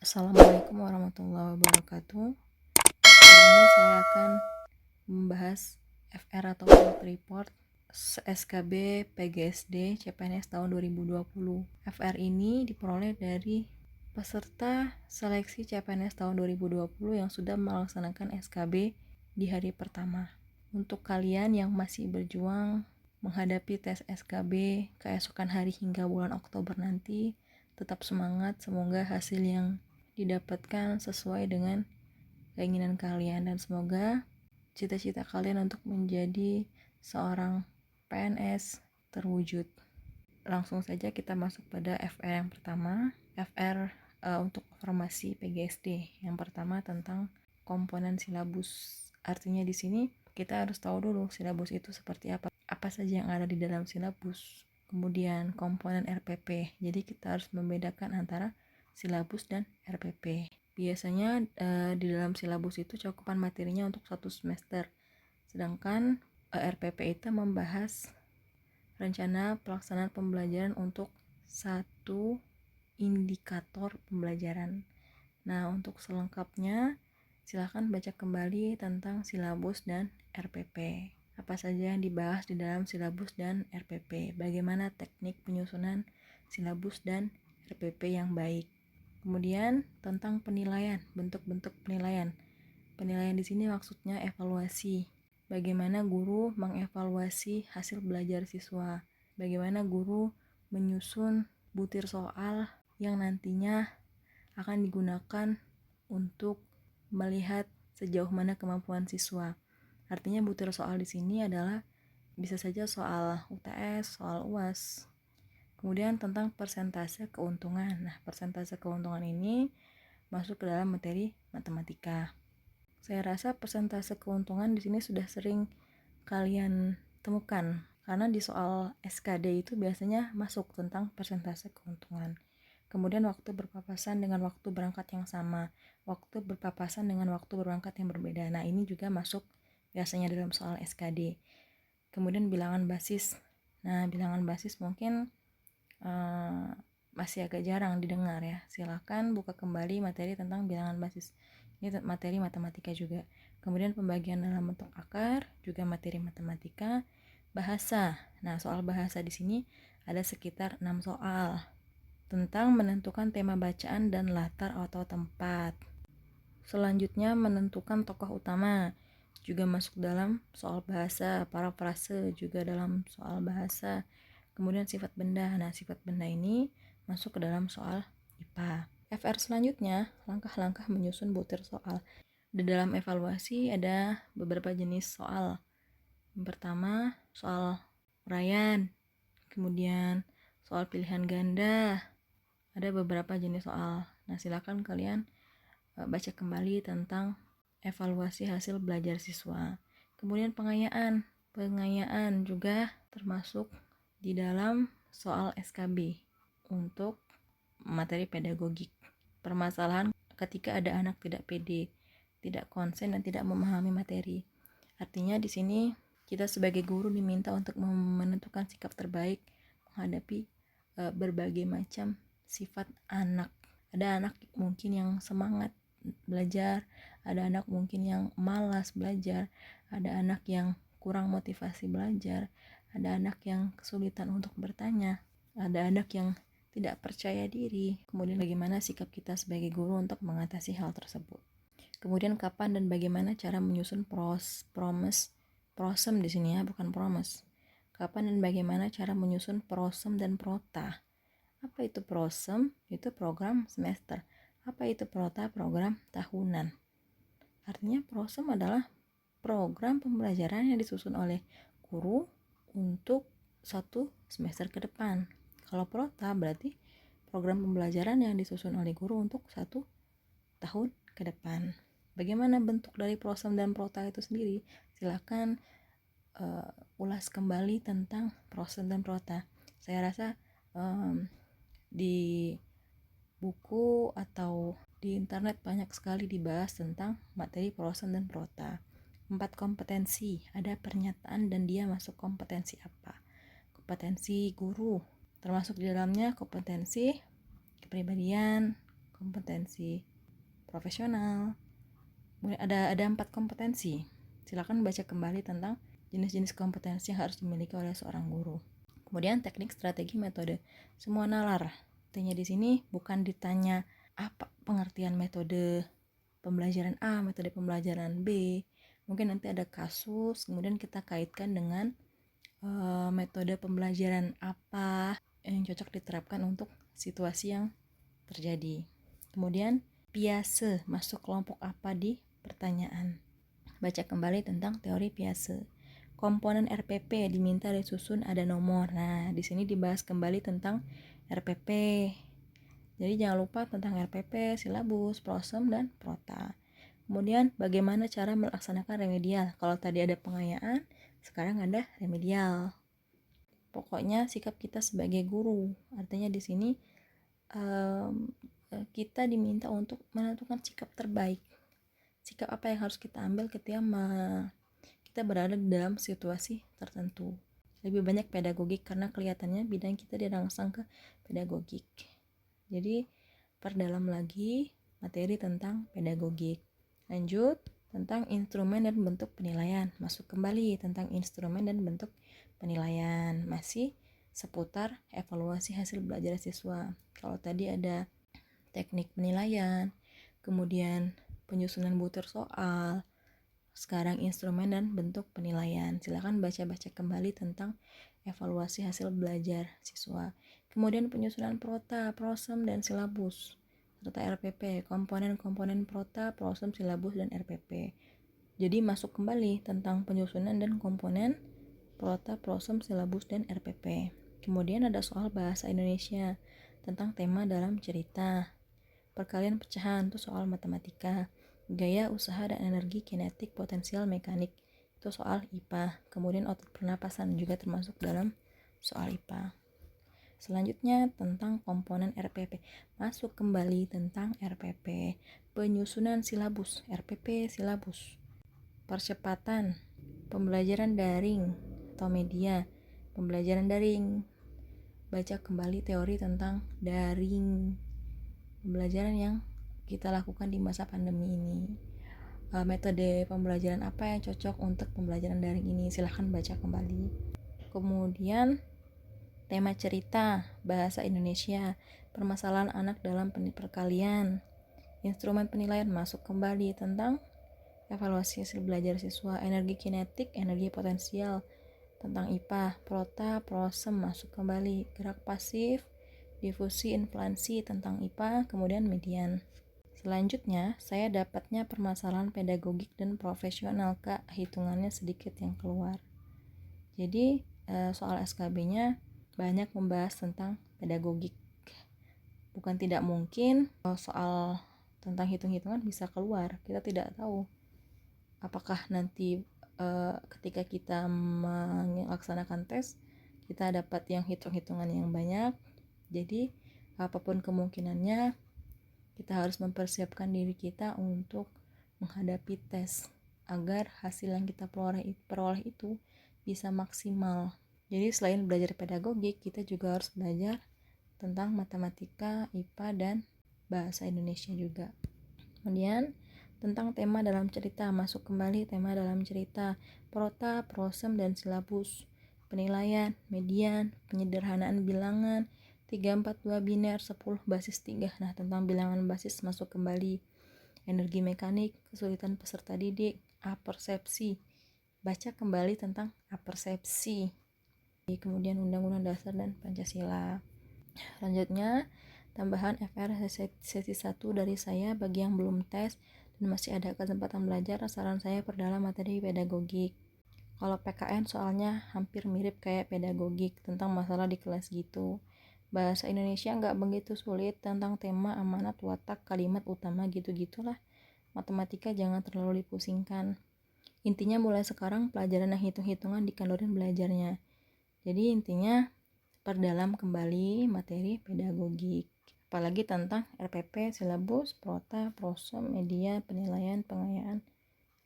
Assalamualaikum warahmatullahi wabarakatuh. Hari ini saya akan membahas FR atau Field Report SKB PGSD CPNS tahun 2020. FR ini diperoleh dari peserta seleksi CPNS tahun 2020 yang sudah melaksanakan SKB di hari pertama. Untuk kalian yang masih berjuang menghadapi tes SKB keesokan hari hingga bulan Oktober nanti, tetap semangat, semoga hasil yang didapatkan sesuai dengan keinginan kalian dan semoga cita-cita kalian untuk menjadi seorang PNS terwujud. Langsung saja kita masuk pada FR yang pertama. FR untuk formasi PGSD. Yang pertama tentang komponen silabus. Artinya di sini kita harus tahu dulu silabus itu seperti apa. Apa saja yang ada di dalam silabus. Kemudian komponen RPP. Jadi kita harus membedakan antara silabus dan RPP. Biasanya di dalam silabus itu cakupan materinya untuk satu semester. Sedangkan RPP itu membahas rencana pelaksanaan pembelajaran untuk satu indikator pembelajaran. Nah, untuk selengkapnya silakan baca kembali tentang silabus dan RPP. Apa saja yang dibahas di dalam silabus dan RPP, bagaimana teknik penyusunan silabus dan RPP yang baik. Kemudian tentang penilaian, bentuk-bentuk penilaian. Penilaian di sini maksudnya evaluasi. Bagaimana guru mengevaluasi hasil belajar siswa? Bagaimana guru menyusun butir soal yang nantinya akan digunakan untuk melihat sejauh mana kemampuan siswa. Artinya butir soal di sini adalah bisa saja soal UTS, soal UAS. Kemudian tentang persentase keuntungan. Nah, persentase keuntungan ini masuk ke dalam materi matematika. Saya rasa persentase keuntungan di sini sudah sering kalian temukan karena di soal SKD itu biasanya masuk tentang persentase keuntungan. Kemudian waktu berpapasan dengan waktu berangkat yang sama, waktu berpapasan dengan waktu berangkat yang berbeda. Nah, ini juga masuk biasanya dalam soal SKD. Kemudian bilangan basis. Nah, bilangan basis mungkin masih agak jarang didengar ya. Silakan buka kembali materi tentang bilangan basis. Ini materi matematika juga. Kemudian pembagian dalam bentuk akar, juga materi matematika. Bahasa. Nah, soal bahasa di sini ada sekitar 6 soal tentang menentukan tema bacaan dan latar atau tempat. Selanjutnya menentukan tokoh utama, juga masuk dalam soal bahasa. Parafrase juga dalam soal bahasa. Kemudian sifat benda. Nah, sifat benda ini masuk ke dalam soal IPA. FR selanjutnya, langkah-langkah menyusun butir soal. Di dalam evaluasi ada beberapa jenis soal. Yang pertama, soal uraian. Kemudian soal pilihan ganda. Ada beberapa jenis soal. Nah, silakan kalian baca kembali tentang evaluasi hasil belajar siswa. Kemudian pengayaan. Pengayaan juga termasuk di dalam soal SKB untuk materi pedagogik. Permasalahan ketika ada anak tidak pede, tidak konsen dan tidak memahami materi. Artinya di sini kita sebagai guru diminta untuk menentukan sikap terbaik menghadapi berbagai macam sifat anak. Ada anak mungkin yang semangat belajar, ada anak mungkin yang malas belajar, ada anak yang kurang motivasi belajar, ada anak yang kesulitan untuk bertanya, ada anak yang tidak percaya diri. Kemudian bagaimana sikap kita sebagai guru untuk mengatasi hal tersebut. Kemudian kapan dan bagaimana cara menyusun prosem di sini ya, bukan promes. Kapan dan bagaimana cara menyusun prosem dan prota. Apa itu prosem? Itu program semester. Apa itu prota? Program tahunan. Artinya prosem adalah program pembelajaran yang disusun oleh guru untuk satu semester ke depan. Kalau prota berarti program pembelajaran yang disusun oleh guru untuk 1 tahun ke depan. Bagaimana bentuk dari prosem dan prota itu sendiri? Silakan ulas kembali tentang prosem dan prota. Saya rasa di buku atau di internet banyak sekali dibahas tentang materi prosem dan prota. 4 kompetensi, ada pernyataan dan dia masuk kompetensi apa? Kompetensi guru, termasuk di dalamnya kompetensi kepribadian, kompetensi profesional. Kemudian ada 4 kompetensi. Silakan baca kembali tentang jenis-jenis kompetensi yang harus dimiliki oleh seorang guru. Kemudian teknik, strategi, metode. Semua nalar. Artinya di sini bukan ditanya apa pengertian metode pembelajaran A, metode pembelajaran B. Mungkin nanti ada kasus, kemudian kita kaitkan dengan metode pembelajaran apa yang cocok diterapkan untuk situasi yang terjadi. Kemudian Piase masuk kelompok apa di pertanyaan. Baca kembali tentang teori Piase. Komponen RPP diminta disusun ada nomor. Nah, di sini dibahas kembali tentang RPP. Jadi jangan lupa tentang RPP, silabus, prosem, dan prota. Kemudian bagaimana cara melaksanakan remedial. Kalau tadi ada pengayaan, sekarang ada remedial. Pokoknya sikap kita sebagai guru. Artinya di sini kita diminta untuk menentukan sikap terbaik. Sikap apa yang harus kita ambil ketika kita berada dalam situasi tertentu. Lebih banyak pedagogik karena kelihatannya bidang kita dirangsang ke pedagogik. Jadi perdalam lagi materi tentang pedagogik. Lanjut tentang instrumen dan bentuk penilaian. Masuk kembali tentang instrumen dan bentuk penilaian. Masih seputar evaluasi hasil belajar siswa. Kalau tadi ada teknik penilaian, kemudian penyusunan butir soal, sekarang instrumen dan bentuk penilaian. Silakan baca-baca kembali tentang evaluasi hasil belajar siswa. Kemudian penyusunan prota, prosem, dan silabus serta RPP, komponen-komponen prota, prosem, silabus, dan RPP. Jadi masuk kembali tentang penyusunan dan komponen prota, prosem, silabus, dan RPP. Kemudian ada soal bahasa Indonesia tentang tema dalam cerita. Perkalian pecahan itu soal matematika. Gaya, usaha, dan energi kinetik, potensial, mekanik itu soal IPA. Kemudian otot pernapasan juga termasuk dalam soal IPA. Selanjutnya tentang komponen RPP. Masuk kembali tentang RPP. Penyusunan silabus, RPP silabus. Percepatan pembelajaran daring atau media. Pembelajaran daring. Baca kembali teori tentang daring. Pembelajaran yang kita lakukan di masa pandemi ini. Metode pembelajaran apa yang cocok untuk pembelajaran daring ini? Silahkan baca kembali. Kemudian tema cerita, bahasa Indonesia, permasalahan anak dalam perkalian, instrumen penilaian, masuk kembali tentang evaluasi hasil belajar siswa, energi kinetik, energi potensial, tentang IPA, prota, prosem, masuk kembali, gerak pasif, difusi, inflasi, tentang IPA, kemudian median. Selanjutnya, saya dapatnya permasalahan pedagogik dan profesional, Kak, hitungannya sedikit yang keluar. Jadi, soal SKB-nya banyak membahas tentang pedagogik. Bukan tidak mungkin soal tentang hitung-hitungan bisa keluar. Kita tidak tahu apakah nanti ketika kita melaksanakan tes kita dapat yang hitung-hitungan yang banyak. Jadi apapun kemungkinannya kita harus mempersiapkan diri kita untuk menghadapi tes agar hasil yang kita peroleh itu bisa maksimal. Jadi selain belajar pedagogik, kita juga harus belajar tentang matematika, IPA, dan bahasa Indonesia juga. Kemudian tentang tema dalam cerita, masuk kembali tema dalam cerita, prota, prosem, dan silabus, penilaian, median, penyederhanaan bilangan, 342 biner, 10 basis 3. Nah, tentang bilangan basis masuk kembali, energi mekanik, kesulitan peserta didik, apersepsi, baca kembali tentang apersepsi. Kemudian Undang-Undang Dasar dan Pancasila. Selanjutnya tambahan FR sesi 1 dari saya bagi yang belum tes dan masih ada kesempatan belajar, saran saya perdalam materi pedagogik. Kalau PKN soalnya hampir mirip kayak pedagogik tentang masalah di kelas gitu. Bahasa Indonesia nggak begitu sulit tentang tema amanat, watak, kalimat utama gitu-gitulah. Matematika jangan terlalu dipusingkan. Intinya mulai sekarang pelajaran yang hitung-hitungan dikandorin belajarnya. Jadi intinya perdalam kembali materi pedagogik, apalagi tentang RPP, silabus, prota, prosem, media, penilaian, pengayaan,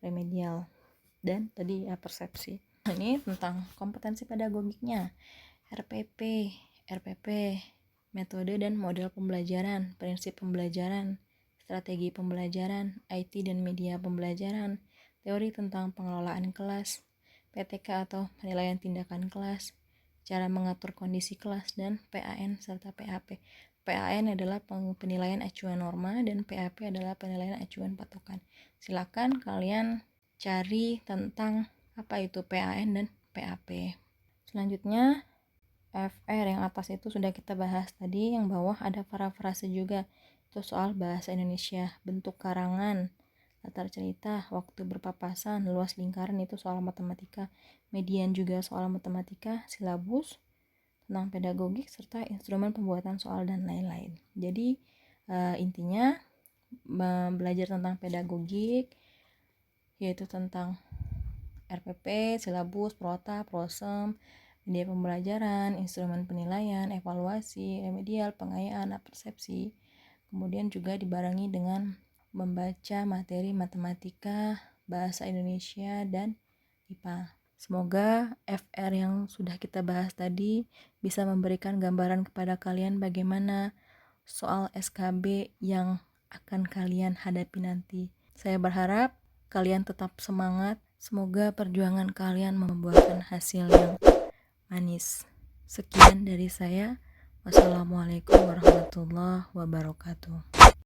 remedial, dan tadi persepsi. Ini tentang kompetensi pedagogiknya. RPP metode dan model pembelajaran, prinsip pembelajaran, strategi pembelajaran, IT dan media pembelajaran, teori tentang pengelolaan kelas, PTK atau penilaian tindakan kelas, cara mengatur kondisi kelas, dan PAN serta PAP. PAN adalah penilaian acuan norma dan PAP adalah penilaian acuan patokan. Silakan kalian cari tentang apa itu PAN dan PAP. Selanjutnya, FR yang atas itu sudah kita bahas tadi, yang bawah ada parafrase juga. Itu soal bahasa Indonesia, bentuk karangan, latar cerita, waktu berpapasan, luas lingkaran itu soal matematika, median juga soal matematika, silabus tentang pedagogik serta instrumen pembuatan soal dan lain-lain. Jadi intinya belajar tentang pedagogik yaitu tentang RPP, silabus, prota, prosem, media pembelajaran, instrumen penilaian, evaluasi, remedial, pengayaan, persepsi. Kemudian juga dibarengi dengan membaca materi matematika, bahasa Indonesia, dan IPA. Semoga FR yang sudah kita bahas tadi bisa memberikan gambaran kepada kalian bagaimana soal SKB yang akan kalian hadapi nanti. Saya berharap kalian tetap semangat. Semoga perjuangan kalian membuahkan hasil yang manis. Sekian dari saya. Wassalamualaikum warahmatullahi wabarakatuh.